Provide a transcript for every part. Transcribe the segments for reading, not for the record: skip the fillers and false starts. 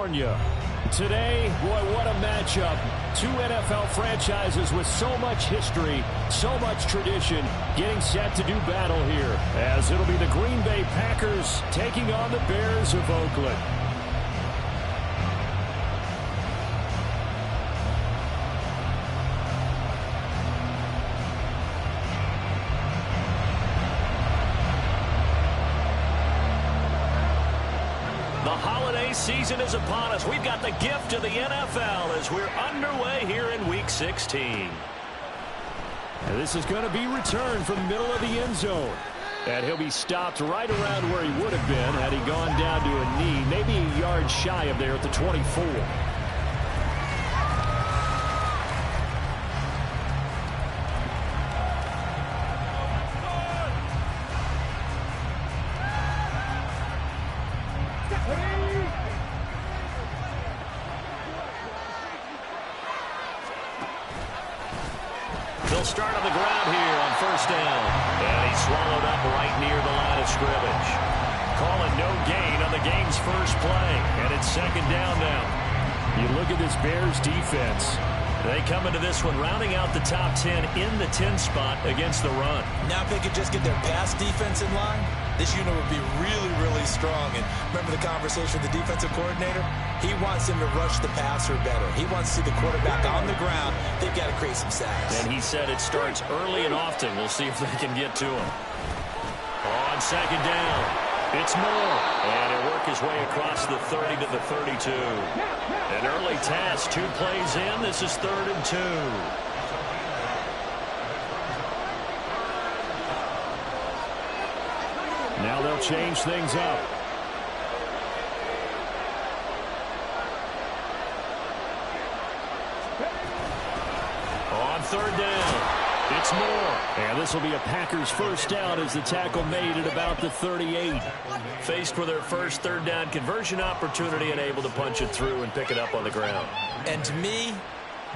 California. Today, boy, what a matchup. Two NFL franchises with so much history, so much tradition, getting set to do battle here, as it'll be the Green Bay Packers taking on the Bears of Oakland. Season is upon us. We've got the gift of the NFL as we're underway here in Week 16. And this is going to be returned from the middle of the end zone. And he'll be stopped right around where he would have been had he gone down to a knee, maybe a yard shy of there at the 24. Start on the ground here on first down. And he's swallowed up right near the line of scrimmage. Calling no gain on the game's first play. And it's second down now. You look at this Bears defense. They come into this one rounding out the top 10 in the 10 spot against the run. Now if they could just get their pass defense in line, this unit would be really, really strong. And remember the conversation with the defensive coordinator? He wants them to rush the passer better. He wants to see the quarterback on the ground. They've got to create some sacks. And he said it starts early and often. We'll see if they can get to him. On second down, it's Moore. And he'll work his way across the 30 to the 32. An early task, 2 plays in. This is 3rd and 2. Now they'll change things up. On 3rd down, it's Moore. And this will be a Packers first down as the tackle made at about the 38. Faced with their first 3rd down conversion opportunity and able to punch it through and pick it up on the ground. And to me,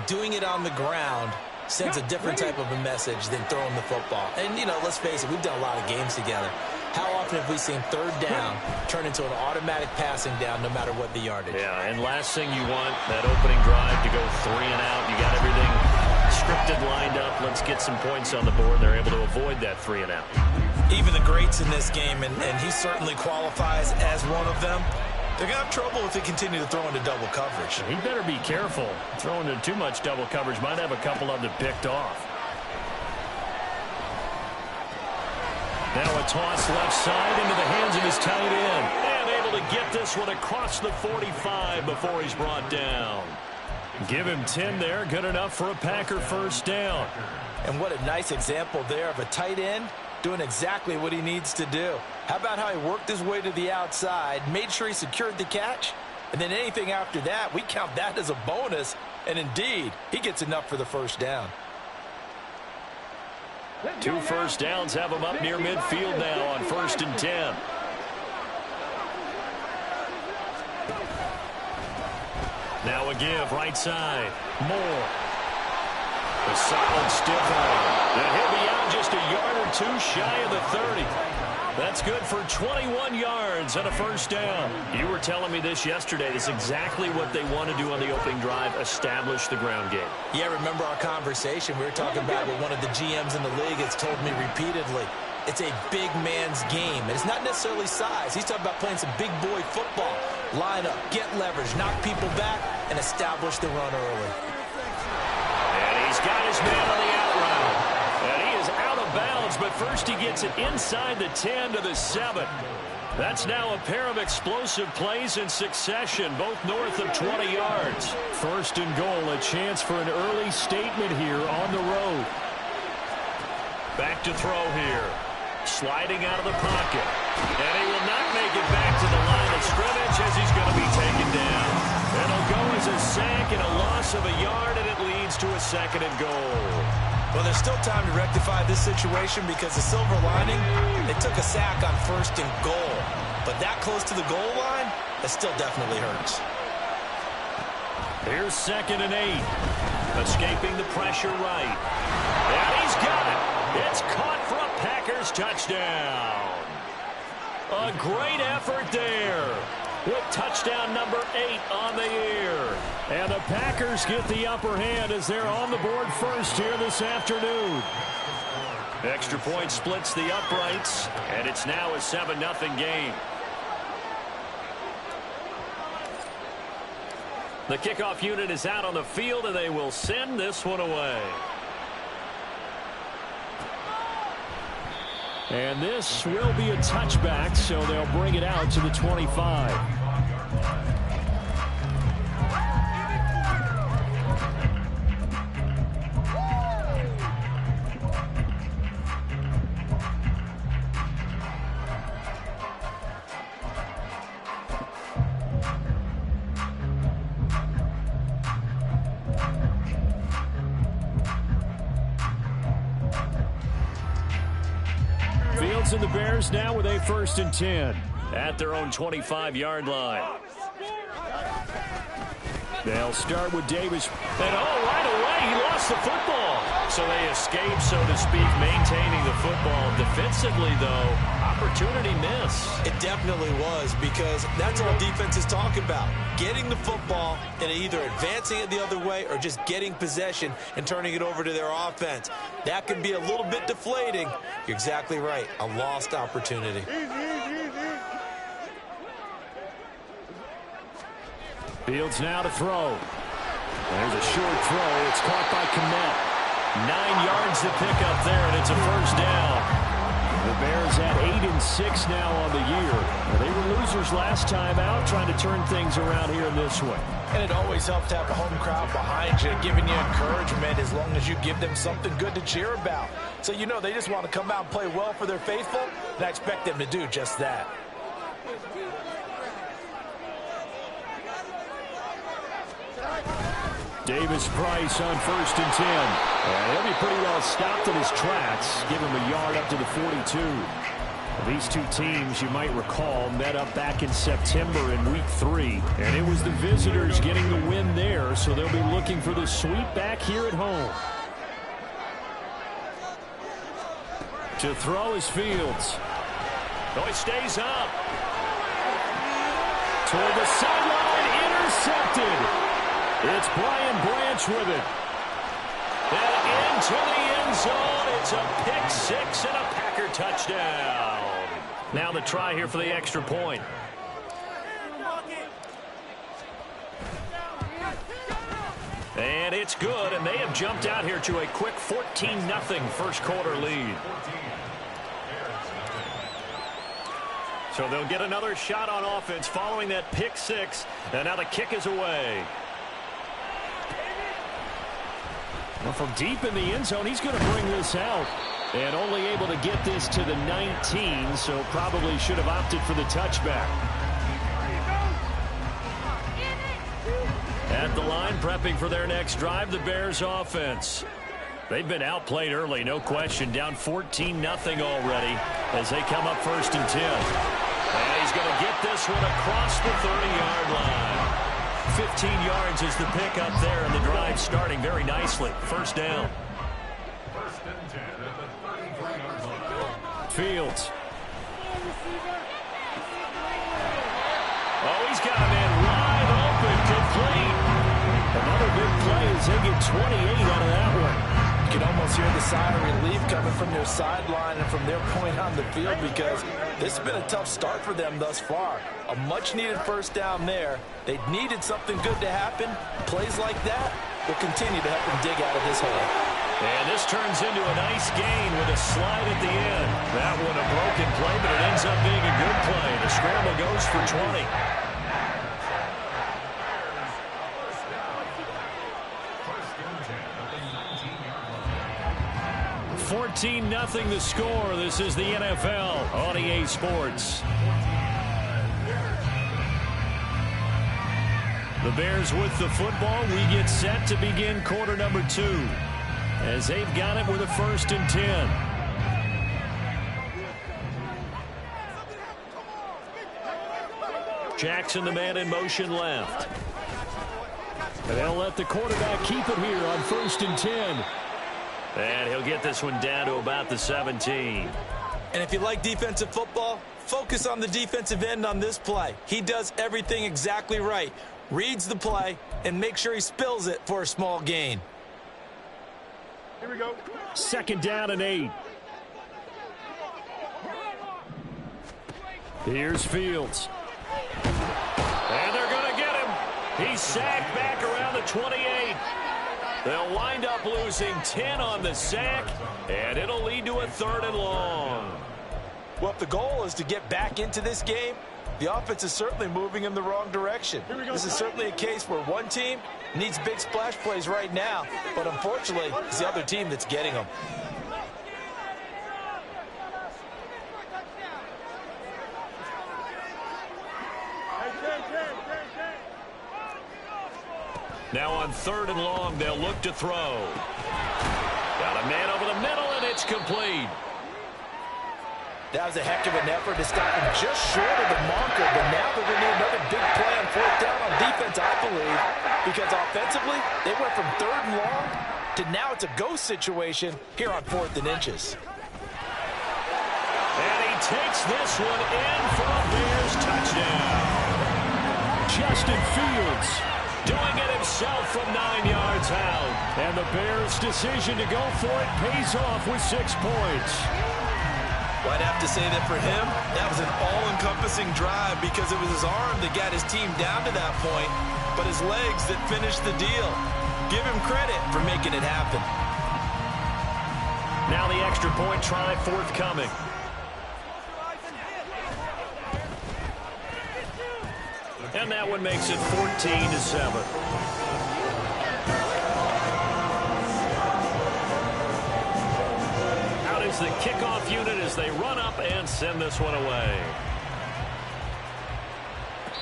doing it on the ground sends a different type of a message than throwing the football. And, you know, let's face it, we've done a lot of games together. How often have we seen 3rd down turn into an automatic passing down no matter what the yardage? Yeah, and last thing you want, that opening drive to go 3 and out. You got everything scripted, lined up. Let's get some points on the board. They're able to avoid that 3 and out. Even the greats in this game, and he certainly qualifies as one of them, they're going to have trouble if they continue to throw into double coverage. He better be careful. Throwing into too much double coverage might have a couple of them picked off. Now a toss left side into the hands of his tight end. And able to get this one across the 45 before he's brought down. Give him 10 there. Good enough for a Packer first down. And what a nice example there of a tight end doing exactly what he needs to do. How about how he worked his way to the outside, made sure he secured the catch, and then anything after that, we count that as a bonus. And indeed, he gets enough for the first down. 2 first downs have him up near midfield now on 1st and 10. Now a give right side. Moore. A solid stiff arm. And he'll be out just a yard or 2 shy of the 30. That's good for 21 yards and a first down. You were telling me this yesterday. This is exactly what they want to do on the opening drive, establish the ground game. Yeah, remember our conversation. We were talking about what one of the GMs in the league has told me repeatedly. It's a big man's game, and it's not necessarily size. He's talking about playing some big boy football. Line up, get leverage, knock people back, and establish the run early. And he's got his man on the out route. And he is out of bounds, but first he gets it inside the 10 to the 7. That's now a pair of explosive plays in succession, both north of 20 yards. 1st and goal, a chance for an early statement here on the road. Back to throw here. Sliding out of the pocket. And he will not make it back to the line of scrimmage as he's going to be taken down. It'll go as a sack and a loss of a yard, and it leads to a 2nd and goal. Well, there's still time to rectify this situation because the silver lining, they took a sack on 1st and goal. But that close to the goal line, that still definitely hurts. Here's 2nd and 8. Escaping the pressure right. And he's got it. It's caught for a Packers touchdown. A great effort there. with touchdown number 8 on the year. And the Packers get the upper hand as they're on the board first here this afternoon. Extra point splits the uprights, and it's now a 7-0 game. The kickoff unit is out on the field, and they will send this one away. And this will be a touchback, so they'll bring it out to the 25. Fields and the Bears now with a 1st and 10. At their own 25-yard line. They'll start with Davis. And right away, he lost the football. So they escape, so to speak, maintaining the football. Defensively, though, opportunity miss. It definitely was, because that's all defenses talk about. Getting the football and either advancing it the other way or just getting possession and turning it over to their offense. That can be a little bit deflating. You're exactly right. A lost opportunity. Fields now to throw. There's a short throw. It's caught by Kmet. 9 yards to pick up there, and it's a 1st down. The Bears at 8-6 now on the year. They were losers last time out, trying to turn things around here in this one. And it always helps to have a home crowd behind you, giving you encouragement as long as you give them something good to cheer about. So you know they just want to come out and play well for their faithful, and I expect them to do just that. Davis Price on 1st and 10. And he'll be pretty well stopped in his tracks. Give him a yard up to the 42. These two teams, you might recall, met up back in September in Week 3. And it was the visitors getting the win there, so they'll be looking for the sweep back here at home. To throw is Fields. Oh, he stays up. Toward the sideline, intercepted. It's Brian Branch with it. And into the end zone. It's a pick 6 and a Packer touchdown. Now the try here for the extra point. And it's good, and they have jumped out here to a quick 14-0 first quarter lead. So they'll get another shot on offense following that pick 6, and now the kick is away. Well, from deep in the end zone, he's going to bring this out. And only able to get this to the 19, so probably should have opted for the touchback. At the line, prepping for their next drive, the Bears offense. They've been outplayed early, no question. Down 14-0 already as they come up 1st and 10. And he's going to get this one across the 30-yard line. 15 yards is the pick up there, and the drive starting very nicely. 1st down. Fields. Oh, he's got a man wide open, complete. Another big play as they get 28 out of that one. You can almost hear the sigh of relief coming from their sideline and from their point on the field, because this has been a tough start for them thus far. A much-needed 1st down there. They needed something good to happen. Plays like that will continue to help them dig out of this hole. And this turns into a nice gain with a slide at the end. That one a broken play, but it ends up being a good play. The scramble goes for 20. 14-0 the score. This is the NFL on EA Sports. The Bears with the football. We get set to begin quarter number 2 as they've got it with a 1st and 10. Jackson, the man in motion left. And they'll let the quarterback keep it here on 1st and 10. And he'll get this one down to about the 17. And if you like defensive football, Focus on the defensive end on this play. He does everything exactly right. Reads the play and makes sure he spills it for a small gain. Here we go. 2nd down and 8. Here's Fields. And they're going to get him. He's sacked back around the 28. They'll wind up losing 10 on the sack, and it'll lead to a 3rd and long. Well, if the goal is to get back into this game, the offense is certainly moving in the wrong direction. This is certainly a case where one team needs big splash plays right now, but unfortunately, it's the other team that's getting them. Now on 3rd and long, they'll look to throw. Got a man over the middle, and it's complete. That was a heck of an effort to stop him just short of the marker, but now they're going to need another big play on 4th down on defense, I believe, because offensively, they went from 3rd and long to now it's a go situation here on 4th and inches. And he takes this one in for a Bears touchdown. Justin Fields doing it himself from 9 yards out. And the Bears' decision to go for it pays off with 6 points. Well, I'd have to say that for him, that was an all-encompassing drive because it was his arm that got his team down to that point, but his legs that finished the deal. Give him credit for making it happen. Now the extra point try forthcoming. And that one makes it 14-7. The kickoff unit as they run up and send this one away.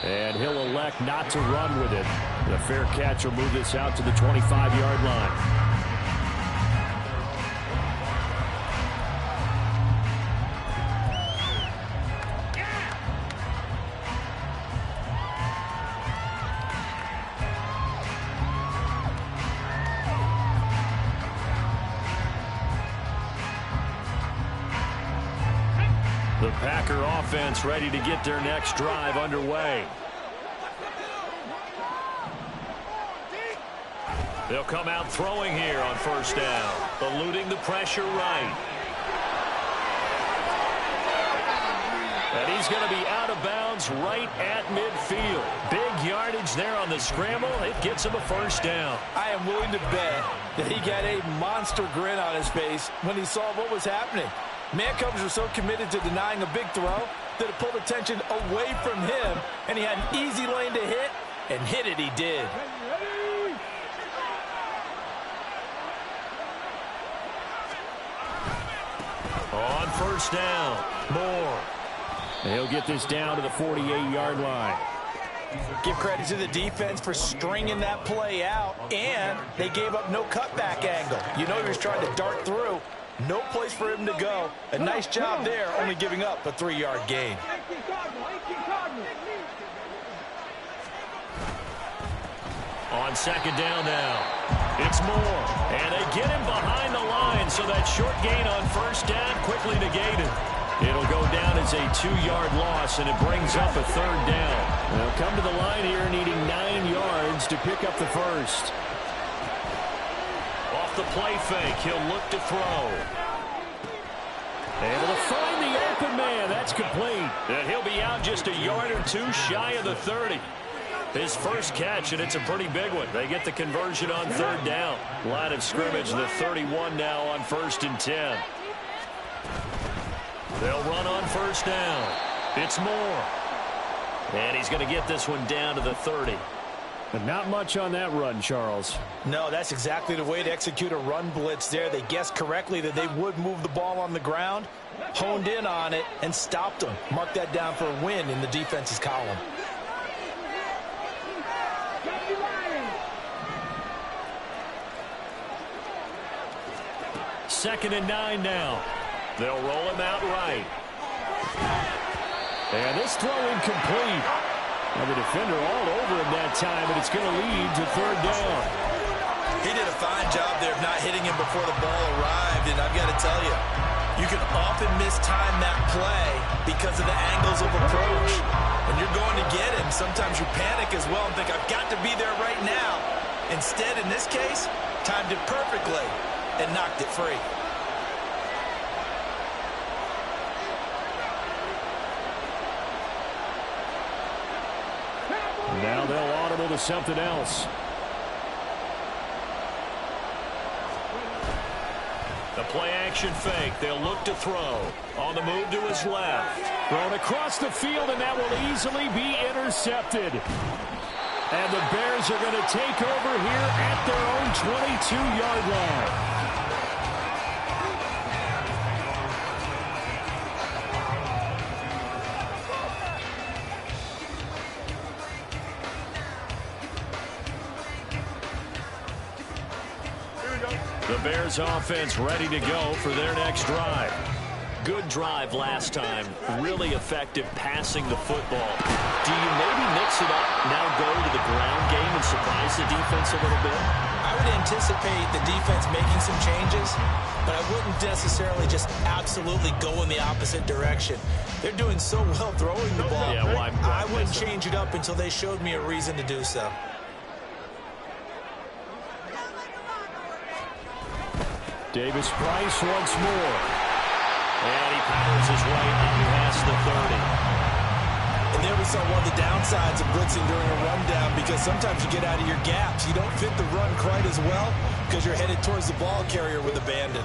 And he'll elect not to run with it. The fair catch will move this out to the 25-yard line. The Packer offense ready to get their next drive underway. They'll come out throwing here on 1st down, eluding the pressure right. And he's going to be out of bounds right at midfield. Big yardage there on the scramble. It gets him a 1st down. I am willing to bet that he got a monster grin on his face when he saw what was happening. Man coverage was so committed to denying a big throw that it pulled attention away from him, and he had an easy lane to hit, and hit it he did. On 1st down, Moore. He'll get this down to the 48-yard line. Give credit to the defense for stringing that play out, and they gave up no cutback angle. You know he was trying to dart through. No place for him to go. A nice job there, only giving up a 3-yard gain. On 2nd down now, it's Moore. And they get him behind the line, so that short gain on 1st down quickly negated. It'll go down as a 2-yard loss, and it brings up a 3rd down. They'll come to the line here needing 9 yards to pick up the 1st. Off the play fake, he'll look to throw. Able to find the open man. That's complete. And he'll be out just a yard or 2 shy of the 30. His first catch, and it's a pretty big one. They get the conversion on 3rd down. Line of scrimmage, the 31 now on 1st and 10. They'll run on 1st down. It's Moore. And he's going to get this one down to the 30. But not much on that run, Charles. No, that's exactly the way to execute a run blitz there. They guessed correctly that they would move the ball on the ground, honed in on it, and stopped them. Mark that down for a win in the defense's column. Second and 9 now. They'll roll him out right. And this throw incomplete. And the defender all over him that time, and it's going to lead to 3rd down. He did a fine job there of not hitting him before the ball arrived, and I've got to tell you, You can often mistime that play because of the angles of approach. When you're going to get him, sometimes you panic as well and think, I've got to be there right now. Instead, in this case, timed it perfectly and knocked it free. Now they'll audible to something else. The play action fake. They'll look to throw. On the move to his left. Thrown across the field, and that will easily be intercepted. And the Bears are going to take over here at their own 22-yard line. The Bears offense ready to go for their next drive. Good drive last time. Really effective passing the football. Do you maybe mix it up, now go to the ground game and surprise the defense a little bit? I would anticipate the defense making some changes, but I wouldn't necessarily just absolutely go in the opposite direction. They're doing so well throwing the ball. Yeah, well, I wouldn't change it up until they showed me a reason to do so. Davis Price once more. And he powers his way in past the 30. And there we saw one of the downsides of blitzing during a rundown, because sometimes you get out of your gaps. You don't fit the run quite as well because you're headed towards the ball carrier with abandon.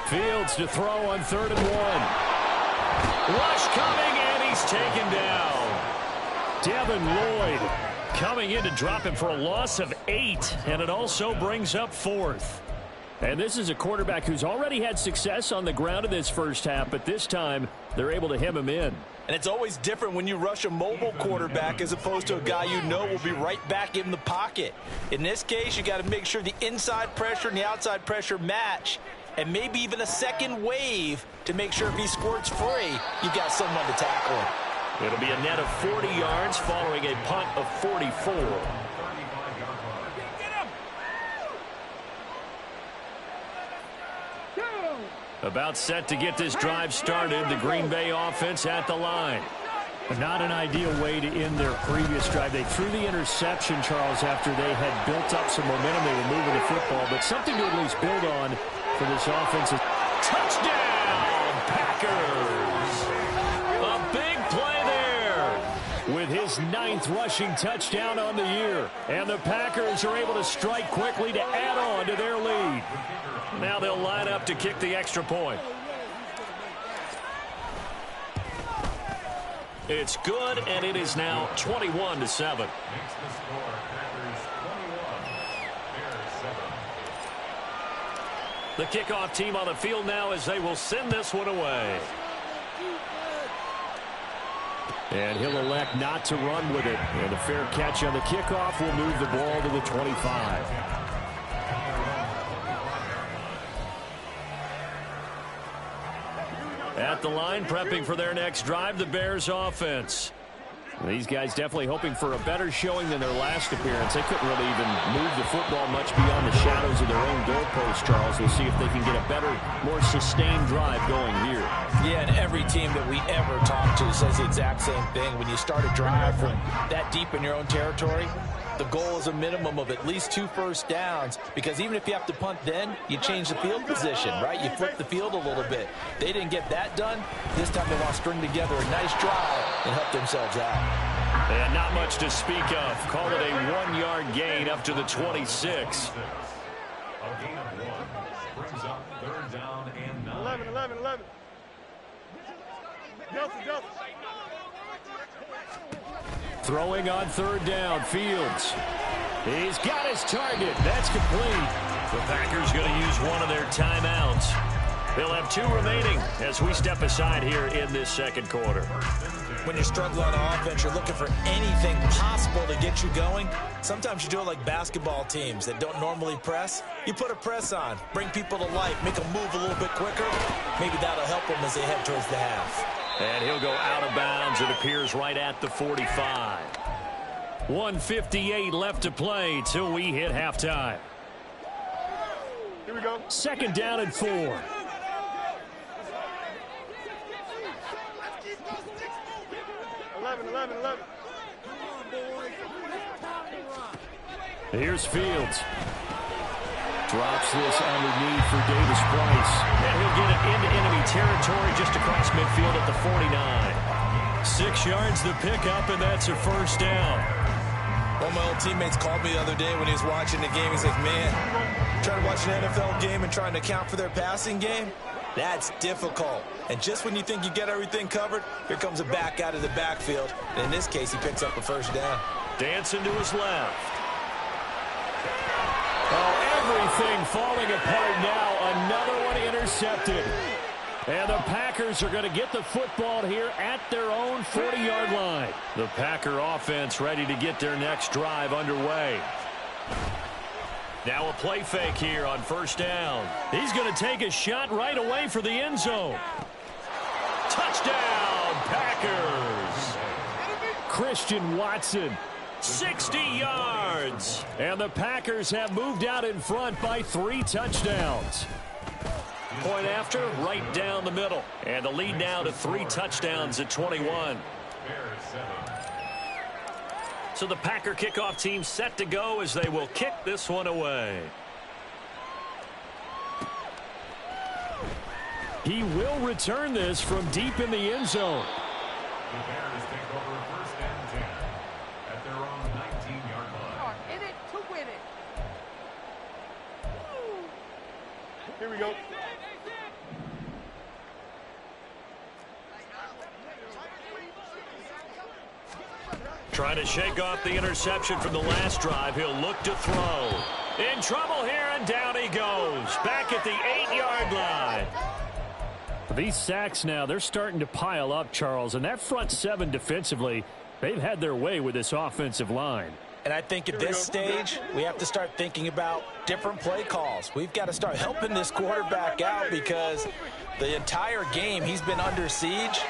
Fields to throw on 3rd and 1. Rush coming, and he's taken down. Devin Lloyd coming in to drop him for a loss of 8, and it also brings up 4th. And this is a quarterback who's already had success on the ground in this first half, but this time they're able to hem him in. And it's always different when you rush a mobile quarterback as opposed to a guy you know will be right back in the pocket. In this case, you got to make sure the inside pressure and the outside pressure match, and maybe even a second wave to make sure if he squirts free, you've got someone to tackle him. It'll be a net of 40 yards following a punt of 44. About set to get this drive started. The Green Bay offense at the line. Not an ideal way to end their previous drive. They threw the interception, Charles, after they had built up some momentum. They were moving the football, but something to at least build on for this offensive. Touchdown, Packers! A big play there. With his 9th rushing touchdown on the year. And the Packers are able to strike quickly to add on to their lead. Now they'll line up to kick the extra point. It's good, and it is now 21-7. The kickoff team on the field now as they will send this one away. And he'll elect not to run with it. And a fair catch on the kickoff will move the ball to the 25. At the line, prepping for their next drive, the Bears offense. These guys definitely hoping for a better showing than their last appearance. They couldn't really even move the football much beyond the shadows of their own goalpost, Charles. We'll see if they can get a better, more sustained drive going here. Yeah, and every team that we ever talk to says the exact same thing. When you start a drive from that deep in your own territory, the goal is a minimum of at least 2 first downs, because even if you have to punt then, you change the field position, right? You flip the field a little bit. They didn't get that done. This time they want to string together a nice drive and help themselves out. And not much to speak of. Call it a 1-yard gain up to the 26. A gain of 1 brings up 3rd down and 9. 11. Delta. Throwing on 3rd down, Fields. He's got his target. That's complete. The Packers going to use one of their timeouts. They'll have 2 remaining as we step aside here in this second quarter. When you struggle on offense, you're looking for anything possible to get you going. Sometimes you do it like basketball teams that don't normally press. You put a press on, bring people to life, make them move a little bit quicker. Maybe that'll help them as they head towards the half. And he'll go out of bounds. It appears right at the 45. 1:58 left to play till we hit halftime. Here we go. Second down and 4. Here's Fields. Drops this underneath for Davis Price. And he'll get it into enemy territory just across midfield at the 49. 6 yards the pickup, and that's a first down. One of my old teammates called me the other day when he was watching the game. He's like, man, trying to watch an NFL game and trying to account for their passing game? That's difficult. And just when you think you get everything covered, here comes a back out of the backfield. And in this case, he picks up a first down. Dancing to his left. Oh, everything falling apart now. Another one intercepted. And the Packers are going to get the football here at their own 40-yard line. The Packer offense ready to get their next drive underway. Now a play fake here on first down. He's going to take a shot right away for the end zone. Touchdown, Packers. Christian Watson. 60 yards. And the Packers have moved out in front by 3 touchdowns. Point after, right down the middle. And the lead now to 3 touchdowns at 21. So the Packer kickoff team set to go as they will kick this one away. He will return this from deep in the end zone. The Bears take over first and 10 at their own 19-yard line. In it to win it. Here we go. Trying to shake off the interception from the last drive. He'll look to throw. In trouble here, and down he goes. Back at the 8-yard line. These sacks now, they're starting to pile up, Charles. And that front 7 defensively, they've had their way with this offensive line. And I think at this stage, we have to start thinking about different play calls. We've got to start helping this quarterback out because the entire game he's been under siege.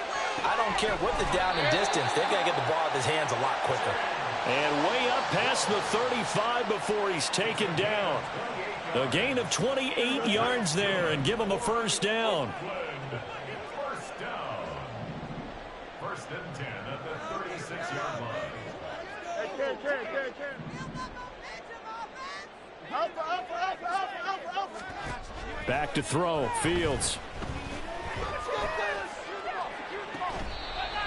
I don't care what the down and distance. They've got to get the ball out of his hands a lot quicker. And way up past the 35 before he's taken down. A gain of 28 yards there and give him a first down. First down. First and 10 at the 36-yard line. Back to throw. Fields.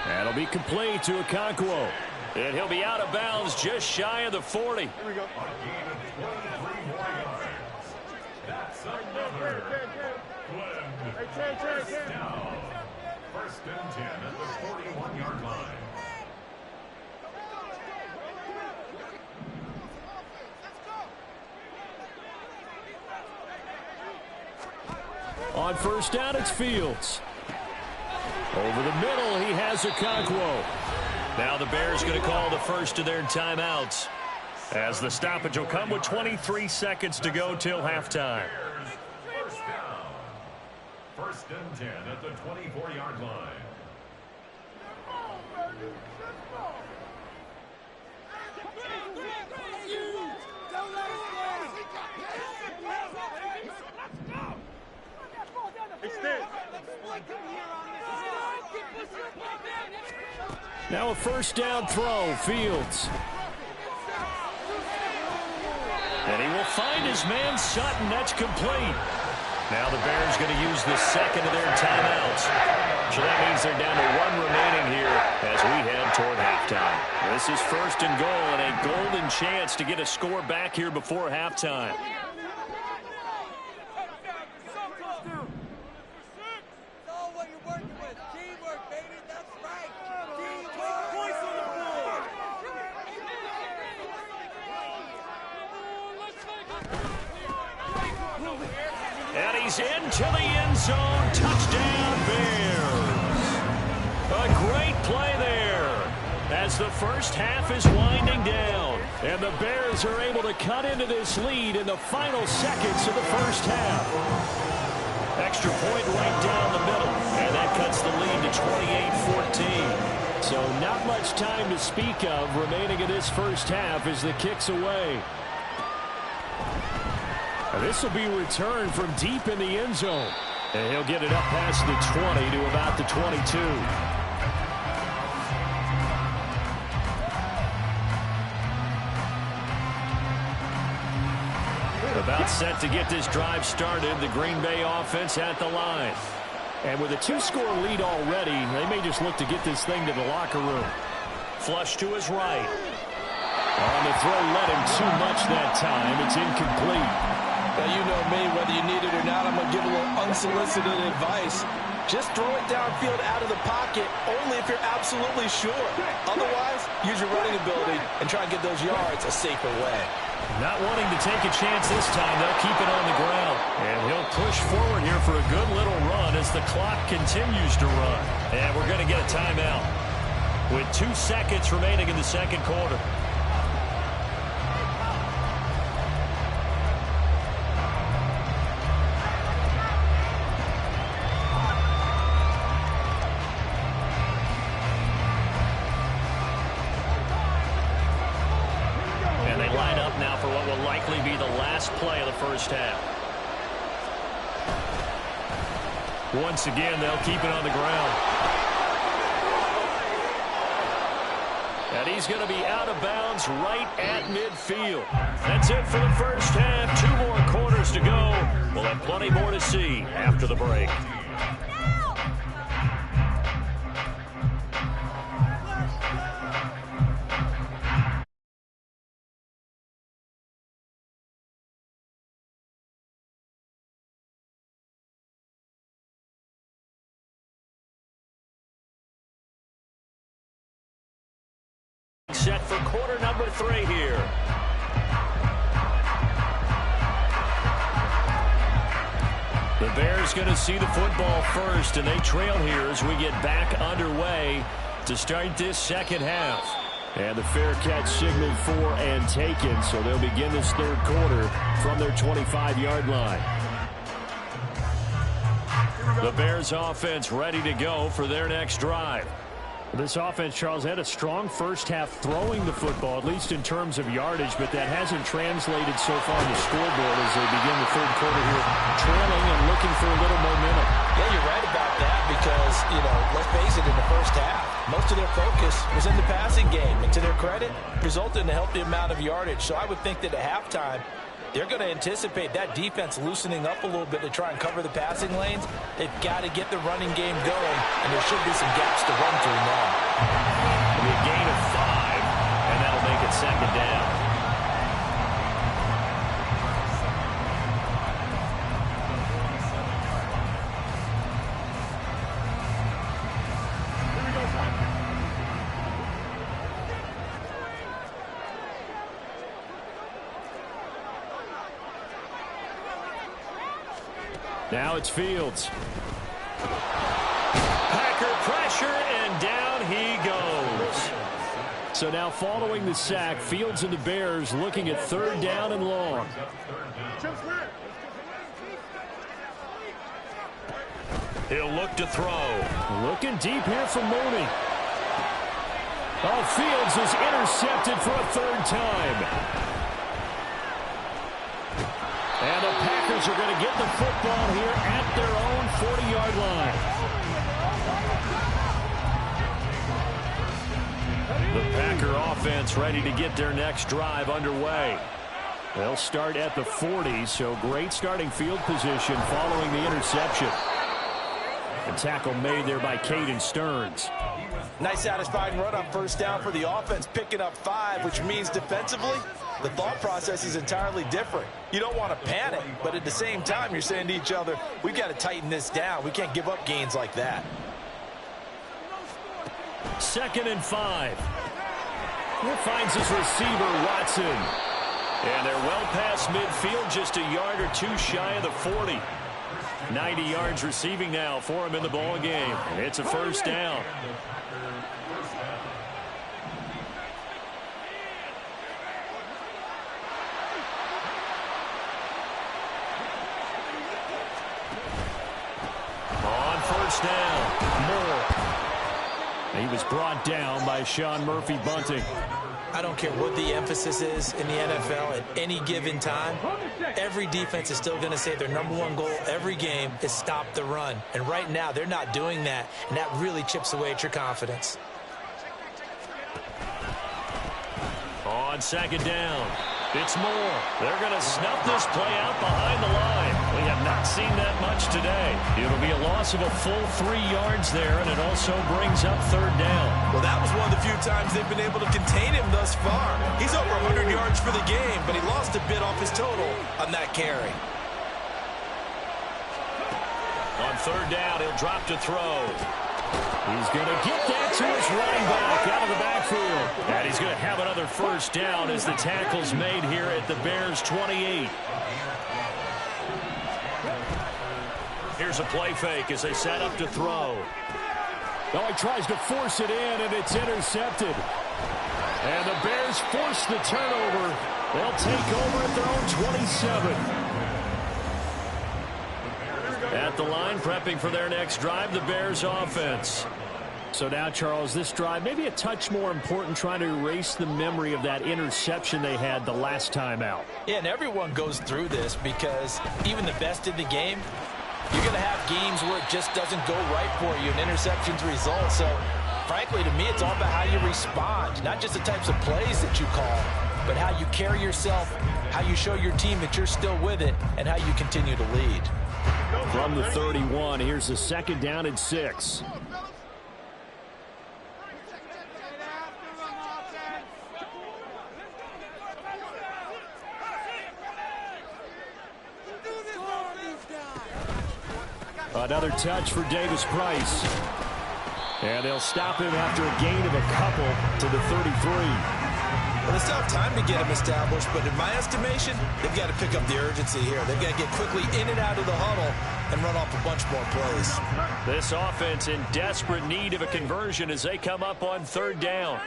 That'll be complete to Okonkwo. And he'll be out of bounds just shy of the 40. Here we go. A gain of 23 more yards. That's another. First down. First and 10 at the 41-yard line. On first down, it's Fields. Over the middle, he has Okonkwo. Now the Bears going to call the first of their timeouts, as the stoppage will come with 23 seconds to go till halftime. First down. First and 10 at the 24-yard line. Now a first down throw. Fields. And he will find his man Sutton. That's complete. Now the Bears going to use the second of their timeouts. So that means they're down to 1 remaining here as we head toward halftime. This is first and goal and a golden chance to get a score back here before halftime. And he's into the end zone. Touchdown, Bears. A great play there as the first half is winding down. And the Bears are able to cut into this lead in the final seconds of the first half. Extra point right down the middle. And that cuts the lead to 28-14. So not much time to speak of remaining in this first half as the kick's away. This will be returned from deep in the end zone. And he'll get it up past the 20 to about the 22. About set to get this drive started. The Green Bay offense at the line. And with a 2-score lead already, they may just look to get this thing to the locker room. Flush to his right. On the throw, led him too much that time. It's incomplete. Now, you know me, whether you need it or not, I'm going to give a little unsolicited advice. Just throw it downfield out of the pocket, only if you're absolutely sure. Otherwise, use your running ability and try and get those yards a safer way. Not wanting to take a chance this time, they'll keep it on the ground. And he'll push forward here for a good little run as the clock continues to run. And we're going to get a timeout with 2 seconds remaining in the second quarter. Play of the first half. Once again, they'll keep it on the ground. And he's going to be out of bounds right at midfield. That's it for the first half. 2 more quarters to go. We'll have plenty more to see after the break. Set for quarter number 3 here. The Bears going to see the football first, and they trail here as we get back underway to start this second half. And the fair catch signaled for and taken, so they'll begin this third quarter from their 25-yard line. The Bears offense ready to go for their next drive. This offense, Charles, had a strong first half throwing the football, at least in terms of yardage, but that hasn't translated so far on the scoreboard as they begin the third quarter here, trailing and looking for a little momentum. Yeah, you're right about that because, let's face it, in the first half, most of their focus was in the passing game. And to their credit, resulted in a healthy amount of yardage. So I would think that at halftime, they're going to anticipate that defense loosening up a little bit to try and cover the passing lanes. They've got to get the running game going, and there should be some gaps to run through now. It'll be a gain of 5, and that'll make it second down. Now it's Fields. Packer pressure, and down he goes. So now following the sack, Fields and the Bears looking at 3rd down and long. He'll look to throw. Looking deep here for Mooney. Oh, Fields is intercepted for a 3rd time. And the Packers are going to get the football here at their own 40-yard line. The Packer offense ready to get their next drive underway. They'll start at the 40, so great starting field position following the interception. A tackle made there by Caden Stearns. Nice satisfying run on first down for the offense, picking up 5, which means defensively, the thought process is entirely different. You don't want to panic, but at the same time, you're saying to each other, we've got to tighten this down. We can't give up gains like that. 2nd and 5. Here finds his receiver, Watson. And they're well past midfield, just a yard or 2 shy of the 40. 90 yards receiving now for him in the ball game. It's a first down. On first down, Moore. He was brought down by Sean Murphy-Bunting. I don't care what the emphasis is in the NFL at any given time. Every defense is still going to say their #1 goal every game is stop the run. And right now, they're not doing that, and that really chips away at your confidence. On second down, it's Moore. They're going to snuff this play out behind the line. We have not seen that much today. It'll be a loss of a full 3 yards there, and it also brings up third down. Well, that was one of the few times they've been able to contain him thus far. He's over 100 yards for the game, but he lost a bit off his total on that carry. On third down, he'll drop to throw. He's going to get that to his running back out of the backfield. And he's going to have another first down as the tackle's made here at the Bears' 28. Here's a play fake as they set up to throw. Oh, he tries to force it in, and it's intercepted. And the Bears force the turnover. They'll take over at their own 27. At the line, prepping for their next drive, the Bears offense. So now, Charles, this drive maybe a touch more important, trying to erase the memory of that interception they had the last time out. Yeah, and everyone goes through this because even the best in the game, you're going to have games where it just doesn't go right for you, and interceptions result. So, frankly, to me, it's all about how you respond, not just the types of plays that you call, but how you carry yourself, how you show your team that you're still with it, and how you continue to lead. From the 31, here's the second down and 6. Another touch for Davis Price. And they'll stop him after a gain of a couple to the 33. Well, they still have time to get him established, but in my estimation, they've got to pick up the urgency here. They've got to get quickly in and out of the huddle and run off a bunch more plays. This offense in desperate need of a conversion as they come up on third down.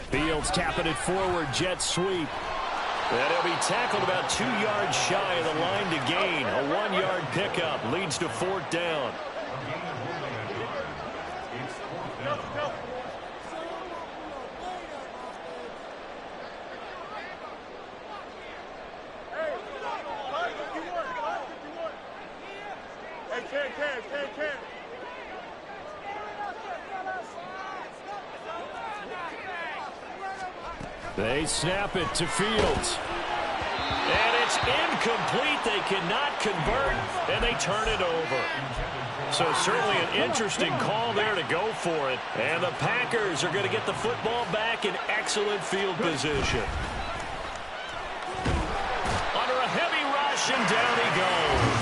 Fields tapping it forward, jet sweep. And he'll be tackled about 2 yards shy of the line to gain. A 1-yard pickup leads to fourth down. They snap it to Fields. And it's incomplete. They cannot convert, and they turn it over. So certainly an interesting call there to go for it. And the Packers are going to get the football back in excellent field position. Under a heavy rush, and down he goes.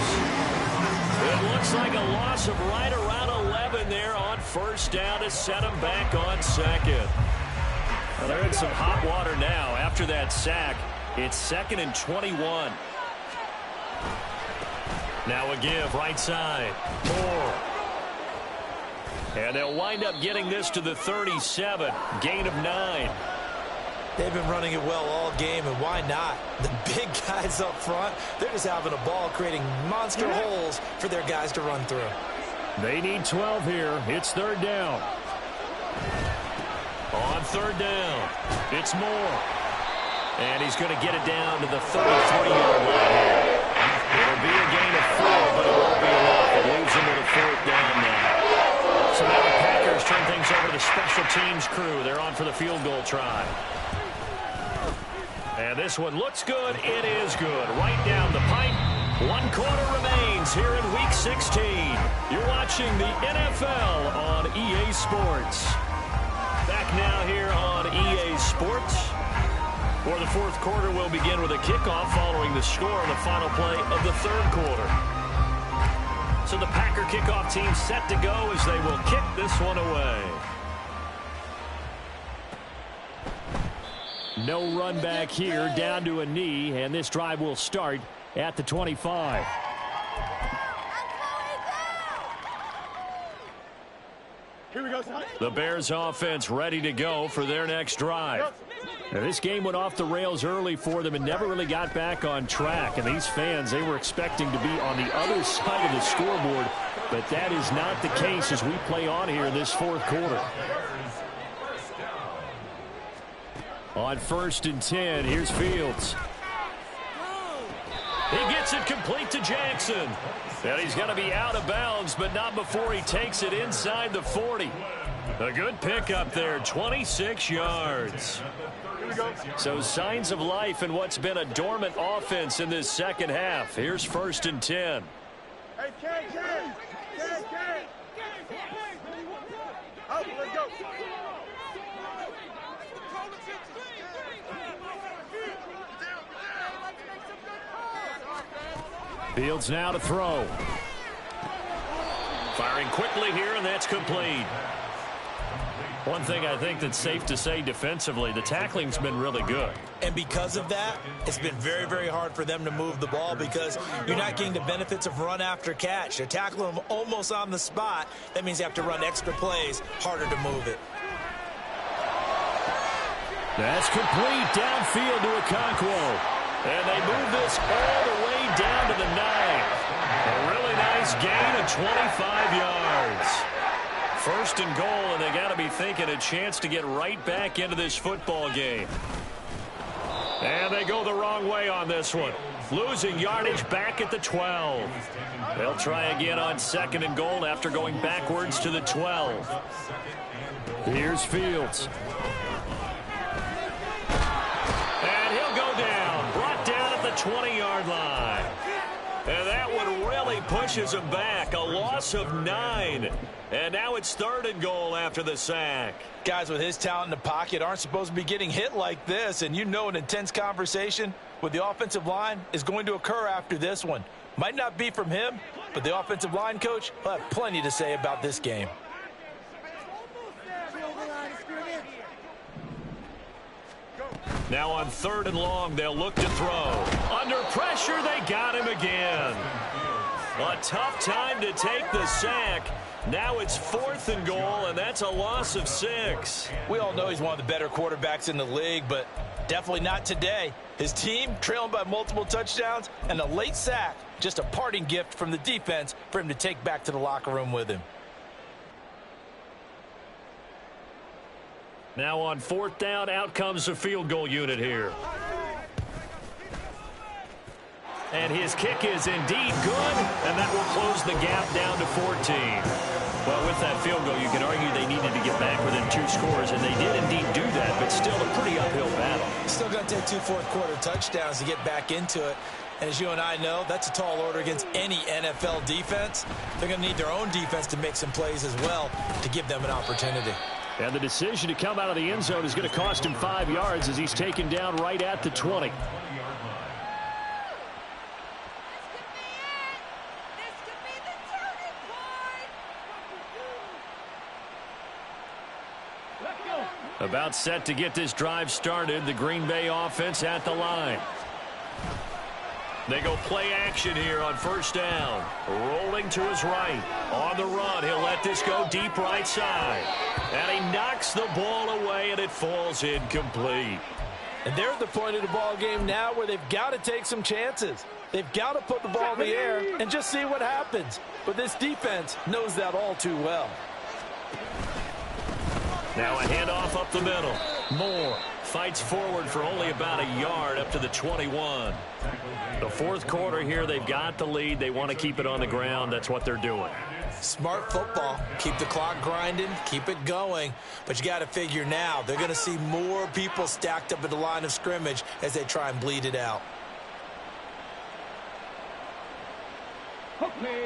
It looks like a loss of right around 11 there on first down to set them back on second. Well, they're in some hot water now after that sack. It's 2nd and 21. Now a give right side. Moore. And they'll wind up getting this to the 37. Gain of 9. They've been running it well all game, and why not? The big guys up front, they're just having a ball, creating monster holes for their guys to run through. They need 12 here. It's third down. On third down, it's Moore. And he's going to get it down to the 33-yard line. It'll be a gain of 4, but it won't be enough. It leaves him with a fourth down now. So now the Packers turn things over to the special teams crew. They're on for the field goal try. And this one looks good. It is good. Right down the pipe. 1 quarter remains here in Week 16. You're watching the NFL on EA Sports. Back now here on EA Sports. For the fourth quarter, we'll begin with a kickoff following the score on the final play of the third quarter. So the Packer kickoff team set to go as they will kick this one away. No run back here, down to a knee, and this drive will start at the 25. Here we go. The Bears offense ready to go for their next drive. Now, this game went off the rails early for them and never really got back on track. And these fans, they were expecting to be on the other side of the scoreboard, but that is not the case as we play on here in this fourth quarter. On 1st and 10, here's Fields. He gets it complete to Jackson. And he's going to be out of bounds, but not before he takes it inside the 40. A good pickup there, 26 yards. So signs of life in what's been a dormant offense in this second half. Here's 1st and 10. Hey, Ken. Out, let's go. Fields now to throw. Firing quickly here, and that's complete. One thing I think that's safe to say defensively, the tackling's been really good. And because of that, it's been very, very hard for them to move the ball because you're not getting the benefits of run after catch. They're tackling them almost on the spot. That means you have to run extra plays, harder to move it. That's complete downfield to Okonkwo. And they move this all the way down to the 9. A really nice gain of 25 yards. 1st and goal, and they got to be thinking a chance to get right back into this football game. And they go the wrong way on this one. Losing yardage back at the 12. They'll try again on 2nd and goal after going backwards to the 12. Here's Fields. And he'll go down. Brought down at the 20-yard line. And that one really pushes him back. A loss of 9. And now it's 3rd and goal after the sack. Guys with his talent in the pocket aren't supposed to be getting hit like this. And you know an intense conversation with the offensive line is going to occur after this one. Might not be from him, but the offensive line coach will have plenty to say about this game. Now on 3rd and long, they'll look to throw. Under pressure, they got him again. A tough time to take the sack. Now it's 4th and goal, and that's a loss of 6. We all know he's one of the better quarterbacks in the league, but definitely not today. His team trailing by multiple touchdowns, and a late sack, just a parting gift from the defense for him to take back to the locker room with him. Now on 4th down, out comes the field goal unit here. And his kick is indeed good, and that will close the gap down to 14. Well, with that field goal, you can argue they needed to get back within 2 scores, and they did indeed do that, but still a pretty uphill battle. Still going to take 2 fourth-quarter touchdowns to get back into it. And as you and I know, that's a tall order against any NFL defense. They're going to need their own defense to make some plays as well to give them an opportunity. And the decision to come out of the end zone is going to cost him 5 yards as he's taken down right at the 20. About set to get this drive started. The Green Bay offense at the line. They go play action here on 1st down. Rolling to his right. On the run, he'll let this go deep right side. And he knocks the ball away, and it falls incomplete. And they're at the point of the ball game now where they've got to take some chances. They've got to put the ball in the air and just see what happens. But this defense knows that all too well. Now a handoff up the middle. Moore fights forward for only about a yard up to the 21. The 4th quarter here, they've got the lead. They want to keep it on the ground. That's what they're doing. Smart football. Keep the clock grinding. Keep it going. But you got to figure now they're going to see more people stacked up at the line of scrimmage as they try and bleed it out.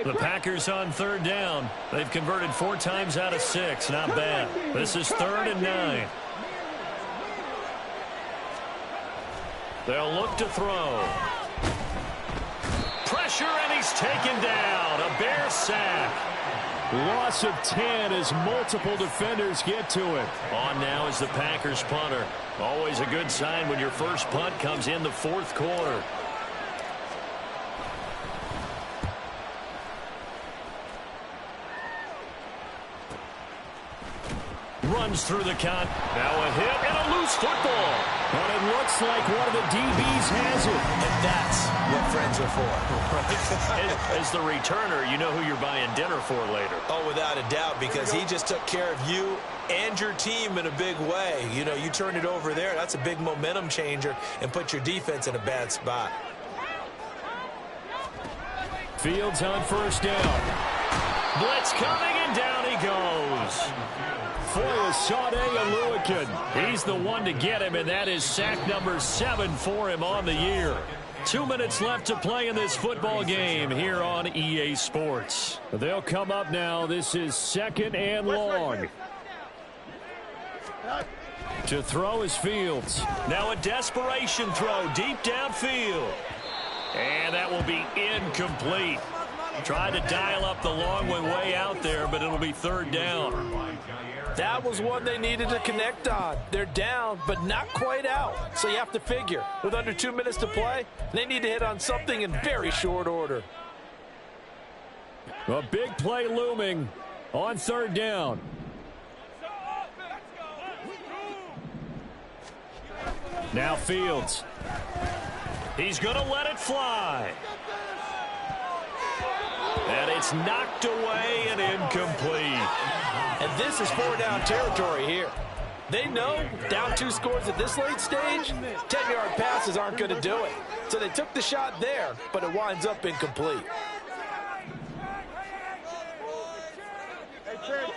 The Packers on 3rd down. They've converted 4 times out of 6. Not bad. This is 3rd and 9. They'll look to throw. Pressure, and he's taken down. A Bear sack. Loss of 10 as multiple defenders get to it. On now is the Packers punter. Always a good sign when your first punt comes in the 4th quarter. runs through the con. Now a hit and a loose football. And it looks like one of the DBs has it. And that's what friends are for. As the returner, you know who you're buying dinner for later. Oh, without a doubt, because he just took care of you and your team in a big way. You know, you turned it over there. That's a big momentum changer and put your defense in a bad spot. Fields on first down. Blitz coming, and down he goes. Foyesade Oluwakin. He's the one to get him, and that is sack number 7 for him on the year. 2 minutes left to play in this football game here on EA Sports. They'll come up now. This is 2nd and long. To throw is Fields. Now a desperation throw deep downfield. And that will be incomplete. Tried to dial up the long one way out there, but it'll be 3rd down. That was one they needed to connect on. They're down, but not quite out. So you have to figure, with under 2 minutes to play, they need to hit on something in very short order. A big play looming on 3rd down. Now Fields. He's going to let it fly. And it's knocked away and incomplete. And this is 4-down territory here. They know down 2 scores at this late stage, 10-yard passes aren't going to do it. So they took the shot there, but it winds up incomplete. Hey, Chad.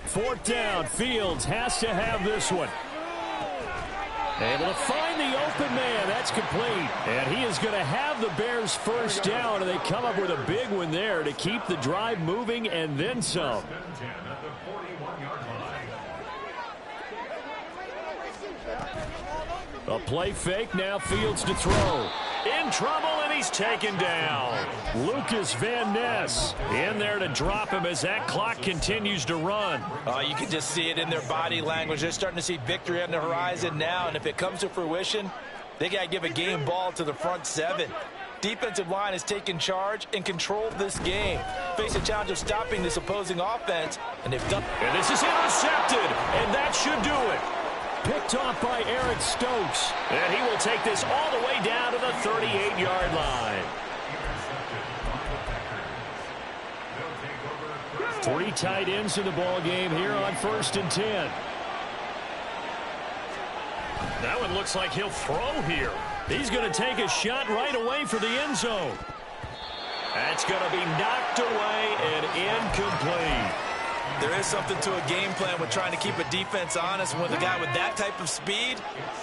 4th down. Fields has to have this one. Able to find the open man. That's complete. And he is going to have the Bears first down, and they come up with a big one there to keep the drive moving and then some. A play fake. Now Fields to throw. In trouble, and he's taken down. Lucas Van Ness in there to drop him as that clock continues to run. You can just see it in their body language. They're starting to see victory on the horizon now, and if it comes to fruition, they got to give a game ball to the front 7. Defensive line has taken charge and controlled this game. Face a challenge of stopping this opposing offense, and they've done. And this is intercepted, and that should do it. Picked off by Eric Stokes. And he will take this all the way down to the 38-yard line. 3 tight ends in the ball game here on 1st and 10. That one looks like he'll throw here. He's going to take a shot right away for the end zone. That's going to be knocked away and incomplete. There is something to a game plan with trying to keep a defense honest. With a guy with that type of speed,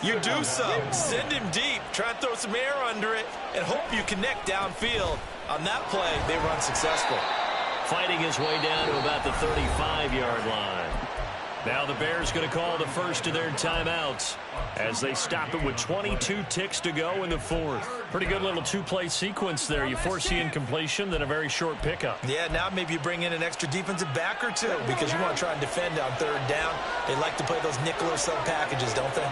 you do so. Send him deep, try and throw some air under it, and hope you connect downfield. On that play, they run successful. Fighting his way down to about the 35-yard line. Now the Bears going to call the first of their timeouts as they stop it with 22 ticks to go in the 4th. Pretty good little 2-play sequence there. You force the incompletion, then a very short pickup. Yeah, now maybe you bring in an extra defensive back or 2 because you want to try and defend on 3rd down. They like to play those nickel or sub packages, don't they?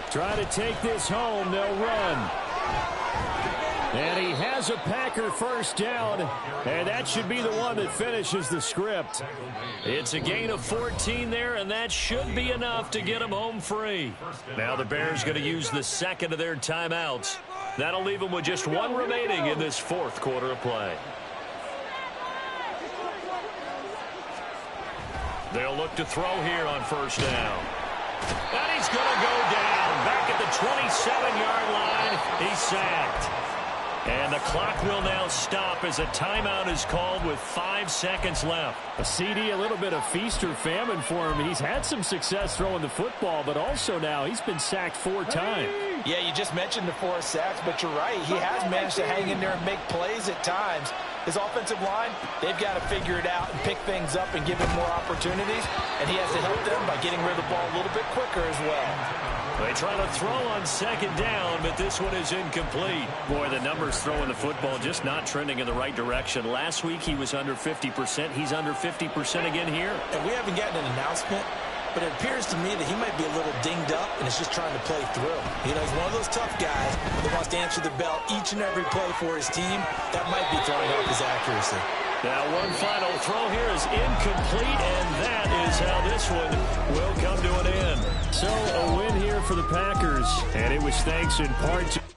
Try to take this home. They'll run. And he has a Packer first down, and that should be the one that finishes the script. It's a gain of 14 there, and that should be enough to get him home free. Now the Bears going to use the 2nd of their timeouts. That'll leave them with just 1 remaining in this 4th quarter of play. They'll look to throw here on first down. And he's going to go down. Back at the 27-yard line, he's sacked. And the clock will now stop as a timeout is called with 5 seconds left. A CD, a little bit of feast or famine for him. He's had some success throwing the football, but also now he's been sacked 4 times. Yeah, you just mentioned the 4 sacks, but you're right. He has managed to hang in there and make plays at times. His offensive line, they've got to figure it out and pick things up and give him more opportunities, and he has to help them by getting rid of the ball a little bit quicker as well. They try to throw on 2nd down, but this one is incomplete. Boy, the numbers throwing the football just not trending in the right direction. Last week he was under 50%. He's under 50% again here. And we haven't gotten an announcement but it appears to me that he might be a little dinged up and is just trying to play through. You know, he's one of those tough guys that wants to answer the bell each and every play for his team. That might be throwing off his accuracy. Now one final throw here is incomplete, and that is how this one will come to an end. So a win here for the Packers, and it was thanks in part to